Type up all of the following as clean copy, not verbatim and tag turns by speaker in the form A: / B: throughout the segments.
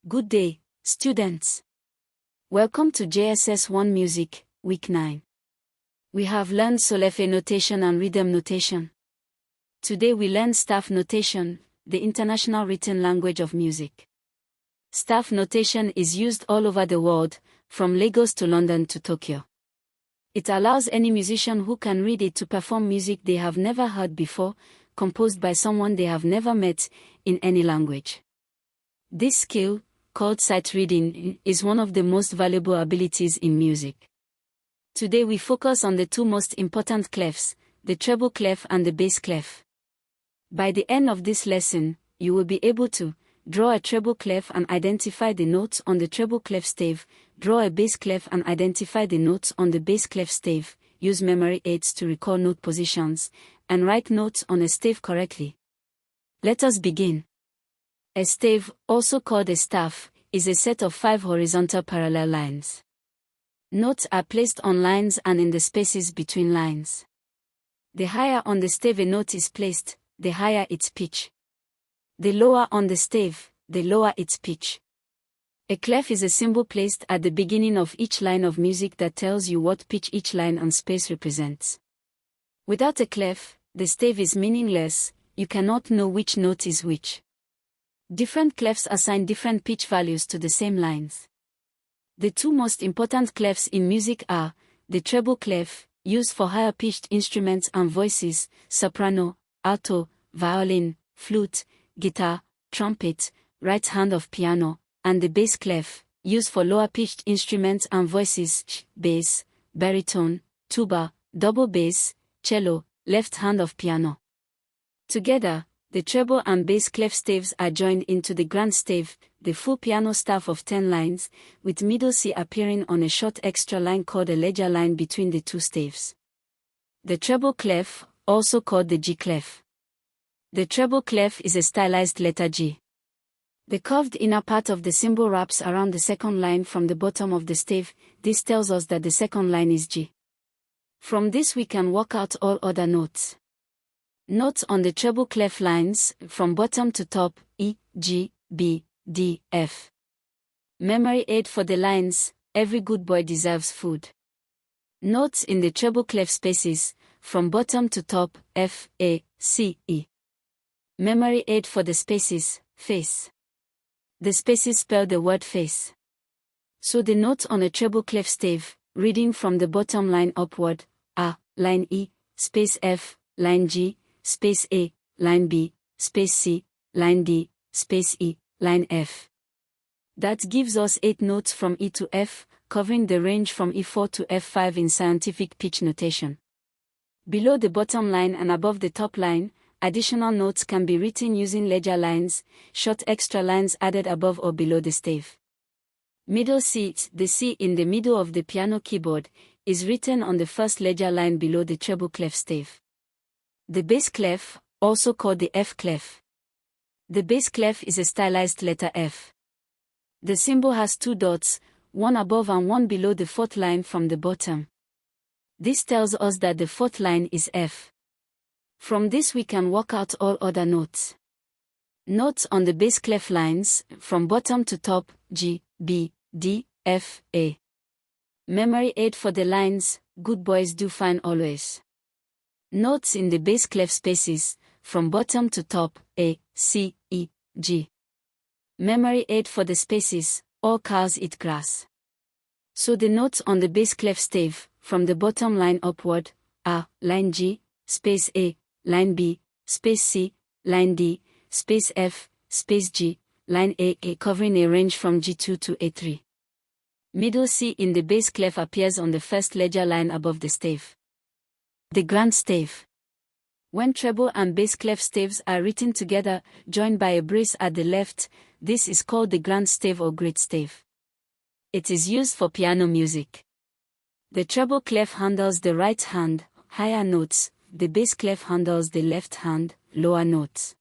A: Good day, students. Welcome to JSS 1 Music, Week 9. We have learned solfege notation and rhythm notation. Today we learn staff notation, the international written language of music. Staff notation is used all over the world, from Lagos to London to Tokyo. It allows any musician who can read it to perform music they have never heard before, composed by someone they have never met, in any language. This skill, called sight reading, is one of the most valuable abilities in music. Today we focus on the two most important clefs, the treble clef and the bass clef. By the end of this lesson, you will be able to draw a treble clef and identify the notes on the treble clef stave, draw a bass clef and identify the notes on the bass clef stave, use memory aids to recall note positions, and write notes on a stave correctly. Let us begin. A stave, also called a staff, is a set of 5 horizontal parallel lines. Notes are placed on lines and in the spaces between lines. The higher on the stave a note is placed, the higher its pitch. The lower on the stave, the lower its pitch. A clef is a symbol placed at the beginning of each line of music that tells you what pitch each line and space represents. Without a clef, the stave is meaningless, you cannot know which note is which. Different clefs assign different pitch values to the same lines. The two most important clefs in music are the treble clef, used for higher-pitched instruments and voices, soprano, alto, violin, flute, guitar, trumpet, right hand of piano, and the bass clef, used for lower-pitched instruments and voices, bass, baritone, tuba, double bass, cello, left hand of piano. Together, the treble and bass clef staves are joined into the grand stave, the full piano staff of 10 lines, with middle C appearing on a short extra line called a ledger line between the two staves. The treble clef, also called the G clef. The treble clef is a stylized letter G. The curved inner part of the symbol wraps around the second line from the bottom of the stave. This tells us that the second line is G. From this we can work out all other notes. Notes on the treble clef lines, from bottom to top, E, G, B, D, F. Memory aid for the lines, every good boy deserves food. Notes in the treble clef spaces, from bottom to top, F, A, C, E. Memory aid for the spaces, face. The spaces spell the word face. So the notes on a treble clef stave, reading from the bottom line upward, are, line E, space F, line G, space A, line B, space C, line D, space E, line F. That gives us 8 notes from E to F, covering the range from E4 to F5 in scientific pitch notation. Below the bottom line and above the top line, additional notes can be written using ledger lines, short extra lines added above or below the stave. Middle C, the C in the middle of the piano keyboard, is written on the first ledger line below the treble clef stave. The bass clef, also called the F clef. The bass clef is a stylized letter F. The symbol has 2 dots, one above and one below the 4th line from the bottom. This tells us that the 4th line is F. From this we can work out all other notes. Notes on the bass clef lines, from bottom to top, G, B, D, F, A. Memory aid for the lines, good boys do fine always. Notes in the bass clef spaces, from bottom to top, A, C, E, G. Memory aid for the spaces, all cows eat grass. So the notes on the bass clef stave, from the bottom line upward, are, line G, space A, line B, space C, line D, space F, space G, line A covering a range from G2 to A3. Middle C in the bass clef appears on the first ledger line above the stave. The grand stave. When treble and bass clef staves are written together, joined by a brace at the left, this is called the grand stave or great stave. It is used for piano music. The treble clef handles the right hand, higher notes, the bass clef handles the left hand, lower notes.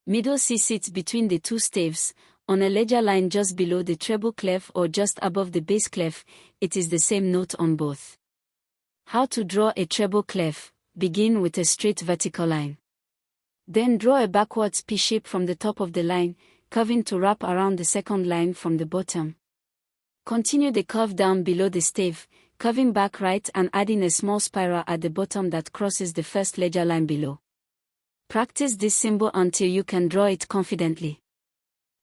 A: Middle C sits between the two staves, on a ledger line just below the treble clef or just above the bass clef. It is the same note on both. How to draw a treble clef? Begin with a straight vertical line. Then draw a backwards P shape from the top of the line, curving to wrap around the second line from the bottom. Continue the curve down below the stave, curving back right and adding a small spiral at the bottom that crosses the first ledger line below. Practice this symbol until you can draw it confidently.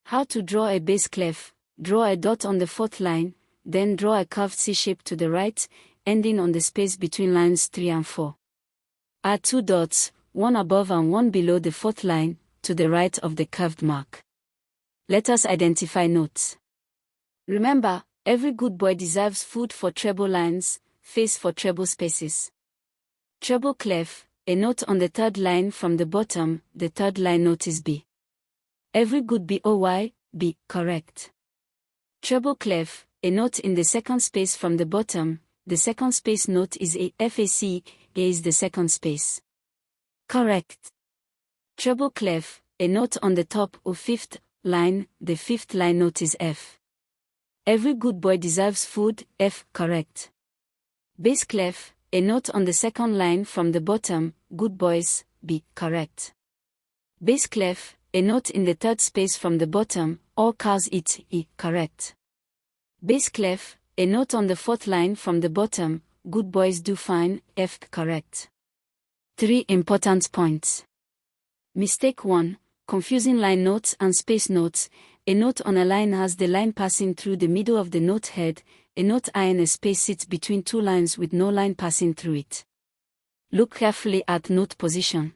A: How to draw a bass clef: draw a dot on the fourth line, then draw a curved C shape to the right, ending on the space between lines 3 and 4. Add 2 dots, one above and one below the fourth line, to the right of the curved mark. Let us identify notes. Remember, every good boy deserves food for treble lines, face for treble spaces. Treble clef, a note on the third line from the bottom, the third line note is B. Every good BOY, B, correct. Treble clef, a note in the second space from the bottom, the second space note is A. FAC, A is the second space. Correct. Treble clef, a note on the top or fifth line, the fifth line note is F. Every good boy deserves food, F, correct. Bass clef, a note on the second line from the bottom, good boys, B, correct. Bass clef, a note in the third space from the bottom, all cars eat, E, correct. Bass clef, a note on the fourth line from the bottom, good boys do fine, F, correct. 3 important points. Mistake 1, confusing line notes and space notes. A note on a line has the line passing through the middle of the note head, a note I in a space sits between two lines with no line passing through it. Look carefully at note position.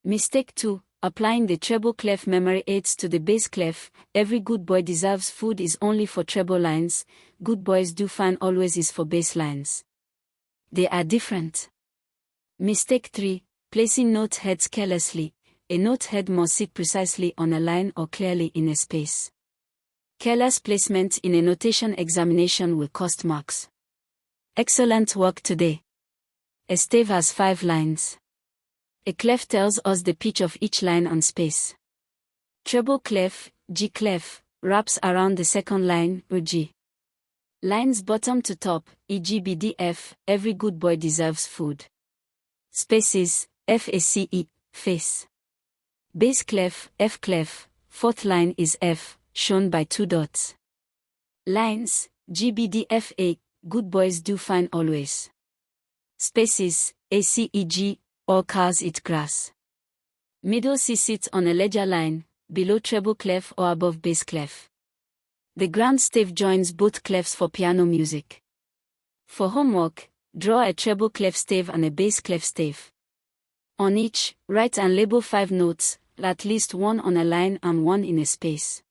A: Mistake 2, applying the treble clef memory aids to the bass clef. Every good boy deserves food is only for treble lines, good boys do fine always is for bass lines. They are different. Mistake 3, placing note heads carelessly. A note head must sit precisely on a line or clearly in a space. Careless placement in a notation examination will cost marks. Excellent work today. A stave has 5 lines. A clef tells us the pitch of each line and space. Treble clef, G clef, wraps around the second line, or G. Lines bottom to top, e.g. BDF, every good boy deserves food. Spaces, FACE, face. Bass clef, F clef, fourth line is F, shown by 2 dots. Lines, GBDFA, good boys do fine always. Spaces, ACEG, all cars eat grass. Middle C sits on a ledger line, below treble clef or above bass clef. The ground stave joins both clefs for piano music. For homework, draw a treble clef stave and a bass clef stave. On each, write and label 5 notes, at least one on a line and one in a space.